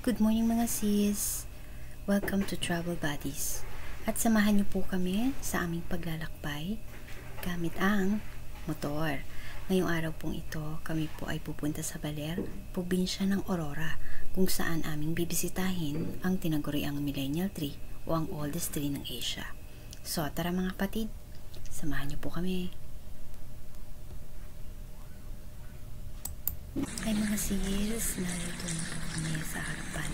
Good morning mga sis! Welcome to Travel Buddies. At samahan niyo po kami sa aming paglalakbay gamit ang motor. Ngayong araw pong ito, kami po ay pupunta sa Baler, probinsya ng Aurora, kung saan aming bibisitahin ang tinaguriang Millennial Tree o ang oldest tree ng Asia. So tara mga kapatid, samahan niyo po kami. Ay mga sis, narito na po kami sa harapan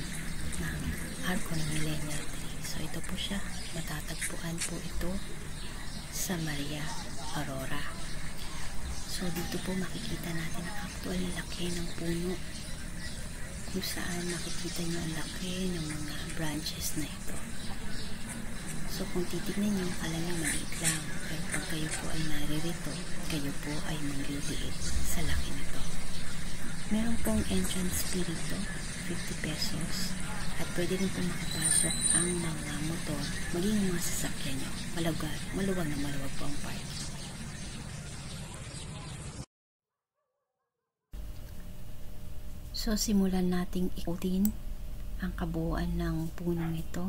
ng arko ng Millennial Tree. So ito po siya, matatagpuan po ito sa Maria Aurora. So dito po makikita natin ang actual laki ng puno, kung saan makikita nyo ang laki ng mga branches na ito. So kung titignan nyo, akala nyo maliit lang, pero pag kayo po ay naririto, kayo po ay mangliliit sa laki nito. Meron pong entrance fee dito, 50 pesos. At pwede rin pong makapasok ang mga motor, maging mga sasakyan nyo. Maluwag na maluwag po ang park. So, simulan nating ikutin ang kabuuan ng punong ito.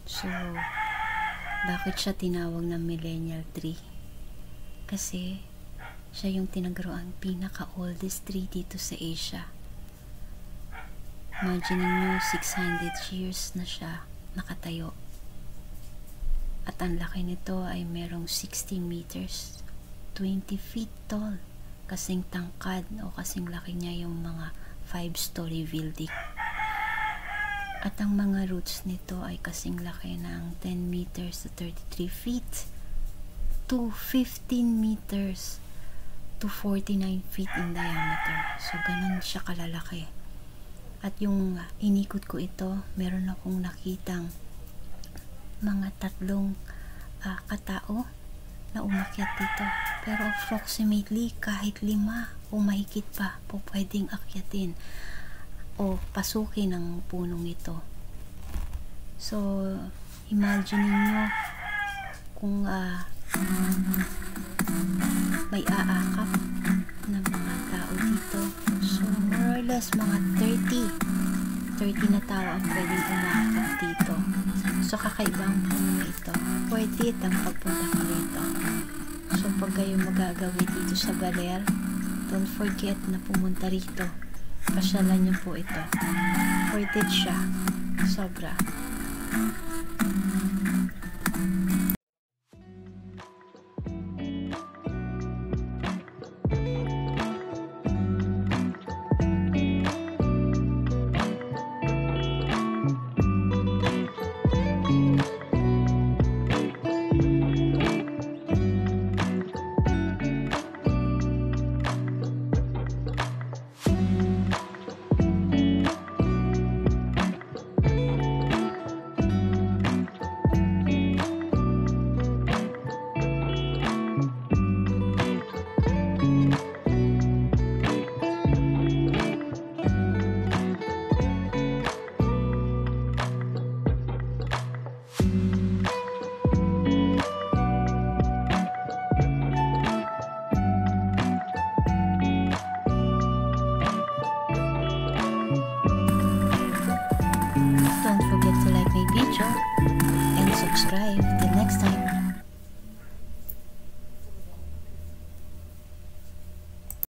So, bakit siya tinawag na Millennial Tree? Kasi, siya yung tinaguriang pinaka-oldest tree dito sa Asia. Imagine nyo, 600 years na siya nakatayo. At ang laki nito ay merong 60 meters, 20 feet tall. Kasing tangkad o kasing laki niya yung mga 5-story building. At ang mga roots nito ay kasing laki ng 10 meters to 33 feet to 15 meters to 49 feet in diameter. So, ganun siya kalalaki. At yung inikot ko ito, meron akong nakitang mga tatlong katao na umakyat dito. Pero approximately, kahit 5 o mahigit pa po pwedeng akyatin o pasukin ng punong ito. So, imagine niyo kung may aakap ng mga tao dito. So, more or less mga 30 na tao ang pwedeng umaakap dito. So, kakaibang puno ito. Worth it ang pagpunta ko dito. So, pag kayo magagawin dito sa Baler, don't forget na pumunta rito. Pasyalan niyo po ito. Worth it siya. Sobra.